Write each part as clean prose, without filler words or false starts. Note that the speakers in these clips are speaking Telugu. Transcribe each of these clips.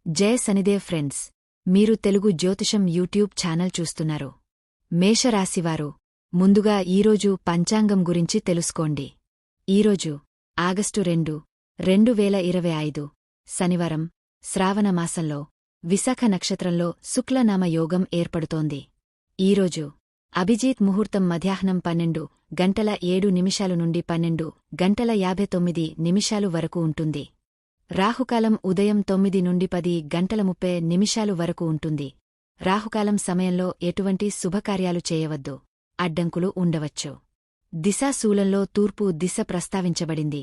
జయ శనిదేవ్ ఫ్రెండ్స్, మీరు తెలుగు జ్యోతిషం యూట్యూబ్ ఛానల్ చూస్తున్నారు. మేషరాశివారు, ముందుగా ఈరోజు పంచాంగం గురించి తెలుసుకోండి. ఈరోజు ఆగస్టు 2, 2025 శనివారం, శ్రావణ మాసంలో విశాఖ నక్షత్రంలో శుక్లనామ యోగం ఏర్పడుతోంది. ఈరోజు అభిజిత్ ముహూర్తం మధ్యాహ్నం 12:07 నుండి 12:59 వరకు ఉంటుంది. రాహుకాలం ఉదయం 9 నుండి 10:30 వరకు ఉంటుంది. రాహుకాలం సమయంలో ఎటువంటి శుభకార్యాలు చేయవద్దు. అడ్డంకులు ఉండవచ్చు. దిశాశూలంలో తూర్పు దిశ ప్రస్తావించబడింది.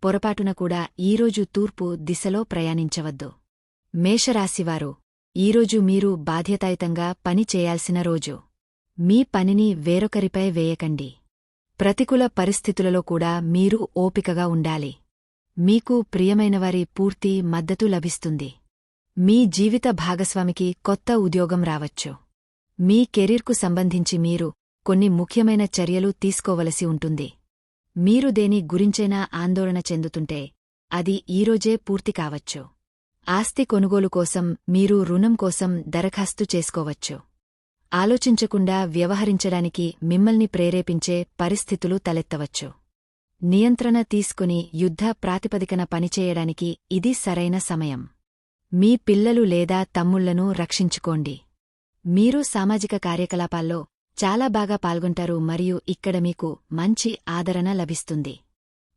పొరపాటున కూడా ఈరోజు తూర్పు దిశలో ప్రయాణించవద్దు. మేషరాశివారు, ఈరోజు మీరు బాధ్యతాయుతంగా పని చేయాల్సిన రోజు. మీ పనిని వేరొకరిపై వేయకండి. ప్రతికూల పరిస్థితులలో కూడా మీరు ఓపికగా ఉండాలి. మీకు ప్రియమైనవారి పూర్తి మద్దతు లభిస్తుంది. మీ జీవిత భాగస్వామికి కొత్త ఉద్యోగం రావచ్చు. మీ కెరీర్కు సంబంధించి మీరు కొన్ని ముఖ్యమైన చర్యలు తీసుకోవలసి ఉంటుంది. మీరు దేని గురించైనా ఆందోళన చెందుతుంటే అది ఈరోజే పూర్తి కావచ్చు. ఆస్తి కొనుగోలు కోసం మీరు రుణం కోసం దరఖాస్తు చేసుకోవచ్చు. ఆలోచించకుండా వ్యవహరించడానికి మిమ్మల్ని ప్రేరేపించే పరిస్థితులు తలెత్తవచ్చు. నియంత్రణ తీసుకుని యుద్ధ ప్రాతిపదికన పనిచేయడానికి ఇది సరైన సమయం. మీ పిల్లలు లేదా తమ్ముళ్లను రక్షించుకోండి. మీరు సామాజిక కార్యకలాపాల్లో చాలా బాగా పాల్గొంటారు మరియు ఇక్కడ మీకు మంచి ఆదరణ లభిస్తుంది.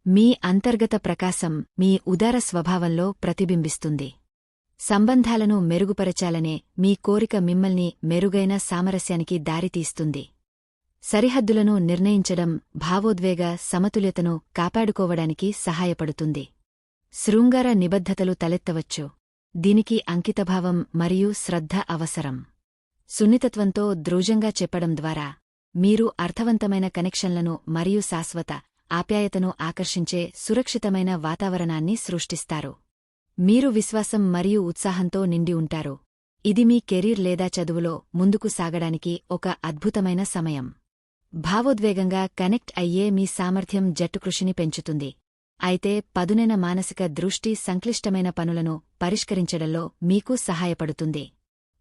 మీ అంతర్గత ప్రకాశం మీ ఉదార స్వభావంలో ప్రతిబింబిస్తుంది. సంబంధాలను మెరుగుపరచాలనే మీ కోరిక మిమ్మల్ని మెరుగైన సామరస్యానికి దారితీస్తుంది. సరిహద్దులను నిర్ణయించడం భావోద్వేగ సమతుల్యతను కాపాడుకోవడానికి సహాయపడుతుంది. శృంగార నిబద్ధతలు తలెత్తవచ్చు. దీనికి అంకితభావం మరియు శ్రద్ధ అవసరం. సున్నితత్వంతో ద్రూజంగా చెప్పడం ద్వారా మీరు అర్థవంతమైన కనెక్షన్లను మరియు శాశ్వత ఆప్యాయతను ఆకర్షించే సురక్షితమైన వాతావరణాన్ని సృష్టిస్తారు. మీరు విశ్వాసం మరియు ఉత్సాహంతో నిండి ఉంటారు. ఇది మీ కెరీర్ లేదా చదువులో ముందుకు సాగడానికి ఒక అద్భుతమైన సమయం. భావోద్వేగంగా కనెక్ట్ అయ్యే మీ సామర్థ్యం జట్టుకృషిని పెంచుతుంది. అయితే పదునైన మానసిక దృష్టి సంక్లిష్టమైన పనులను పరిష్కరించడంలో మీకు సహాయపడుతుంది.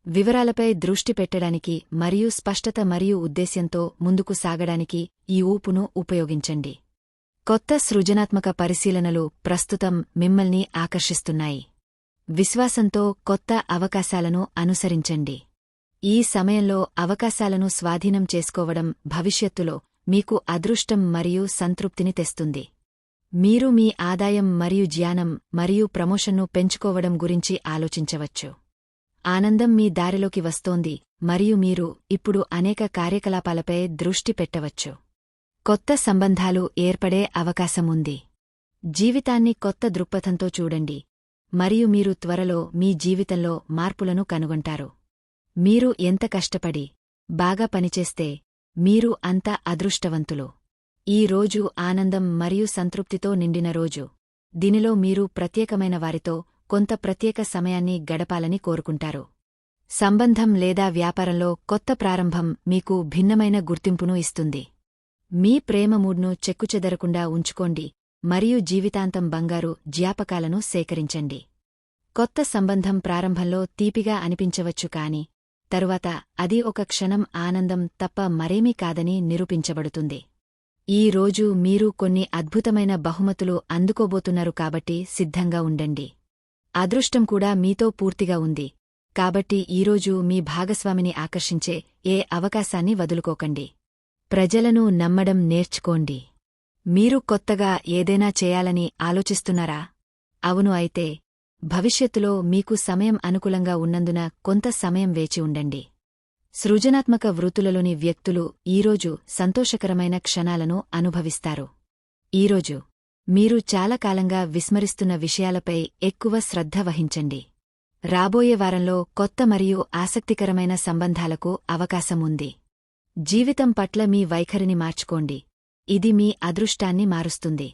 వివరాలపై దృష్టి పెట్టడానికి మరియు స్పష్టత మరియు ఉద్దేశ్యంతో ముందుకు సాగడానికి ఈ ఊపును ఉపయోగించండి. కొత్త సృజనాత్మక పరిశీలనలు ప్రస్తుతం మిమ్మల్ని ఆకర్షిస్తున్నాయి. విశ్వాసంతో కొత్త అవకాశాలను అనుసరించండి. ఈ సమయంలో అవకాశాలను స్వాధీనం చేసుకోవడం భవిష్యత్తులో మీకు అదృష్టం మరియు సంతృప్తిని తెస్తుంది. మీరు మీ ఆదాయం మరియు జ్ఞానం మరియు ప్రమోషన్ను పెంచుకోవడం గురించి ఆలోచించవచ్చు. ఆనందం మీ దారిలోకి వస్తోంది మరియు మీరు ఇప్పుడు అనేక కార్యకలాపాలపై దృష్టి పెట్టవచ్చు. కొత్త సంబంధాలు ఏర్పడే అవకాశముంది. జీవితాన్ని కొత్త దృక్పథంతో చూడండి మరియు మీరు త్వరలో మీ జీవితంలో మార్పులను కనుగొంటారు. మీరు ఎంత కష్టపడి బాగా పనిచేస్తే మీరు అంత అదృష్టవంతులు. ఈ రోజు ఆనందం మరియు సంతృప్తితో నిండిన రోజు. దీనిలో మీరు ప్రత్యేకమైన వారితో కొంత ప్రత్యేక సమయాన్ని గడపాలని కోరుకుంటారు. సంబంధం లేదా వ్యాపారంలో కొత్త ప్రారంభం మీకు భిన్నమైన గుర్తింపును ఇస్తుంది. మీ ప్రేమ మూడ్ను చెక్కుచెదరకుండా ఉంచుకోండి మరియు జీవితాంతం బంగారు జ్ఞాపకాలను సేకరించండి. కొత్త సంబంధం ప్రారంభంలో తీపిగా అనిపించవచ్చు కాని తరువాత అది ఒక క్షణం ఆనందం తప్ప మరేమీ కాదని నిరూపించబడుతుంది. ఈ రోజు మీరు కొన్ని అద్భుతమైన బహుమతులు అందుకోబోతున్నారు కాబట్టి సిద్ధంగా ఉండండి. అదృష్టం కూడా మీతో పూర్తిగా ఉంది కాబట్టి ఈరోజు మీ భాగస్వామిని ఆకర్షించే ఏ అవకాశాన్ని వదులుకోకండి. ప్రజలను నమ్మడం నేర్చుకోండి. మీరు కొత్తగా ఏదైనా చేయాలని ఆలోచిస్తున్నారా? అవును అయితే భవిష్యత్తులో మీకు సమయం అనుకూలంగా ఉన్నందున కొంత సమయం వేచి ఉండండి. సృజనాత్మక వృత్తులలోని వ్యక్తులు ఈరోజు సంతోషకరమైన క్షణాలను అనుభవిస్తారు. ఈరోజు మీరు చాలా కాలంగా విస్మరిస్తున్న విషయాలపై ఎక్కువ శ్రద్ధ వహించండి. రాబోయే వారంలో కొత్త మరియు ఆసక్తికరమైన సంబంధాలకు అవకాశం ఉంది. జీవితం పట్ల మీ వైఖరిని మార్చుకోండి. ఇది మీ అదృష్టాన్ని మారుస్తుంది.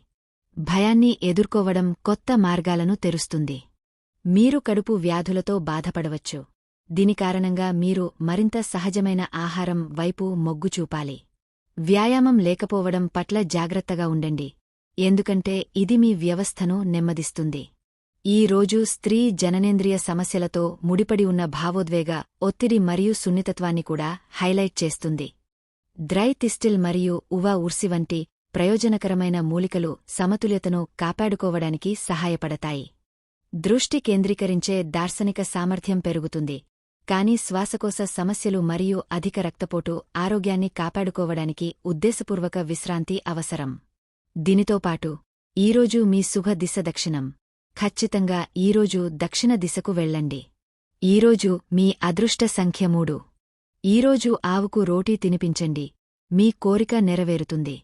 భయాన్ని ఎదుర్కోవడం కొత్త మార్గాలను తెరుస్తుంది. మీరు కడుపు వ్యాధులతో బాధపడవచ్చు. దీని కారణంగా మీరు మరింత సహజమైన ఆహారం వైపు మొగ్గు చూపాలి. వ్యాయామం లేకపోవడం పట్ల జాగ్రత్తగా ఉండండి, ఎందుకంటే ఇది మీ వ్యవస్థను నెమ్మదిస్తుంది. ఈ రోజు స్త్రీ జననేంద్రియ సమస్యలతో ముడిపడి ఉన్న భావోద్వేగ, ఒత్తిడి మరియు సున్నితత్వాన్ని కూడా హైలైట్ చేస్తుంది. డ్రై థిస్టిల్ మరియు ఉవా ఉర్సి వంటి ప్రయోజనకరమైన మూలికలు సమతుల్యతను కాపాడుకోవడానికి సహాయపడతాయి. దృష్టి కేంద్రీకరించే దార్శనిక సామర్థ్యం పెరుగుతుంది, కానీ శ్వాసకోశ సమస్యలు మరియు అధిక రక్తపోటు ఆరోగ్యాన్ని కాపాడుకోవడానికి ఉద్దేశపూర్వక విశ్రాంతి అవసరం. దీనితోపాటు ఈరోజు మీ శుభ దిశ దక్షిణం. ఖచ్చితంగా ఈరోజు దక్షిణ దిశకు వెళ్ళండి. ఈరోజు మీ అదృష్ట సంఖ్య 3. ఈరోజు ఆవుకు రోటీ తినిపించండి, మీ కోరిక నెరవేరుతుంది.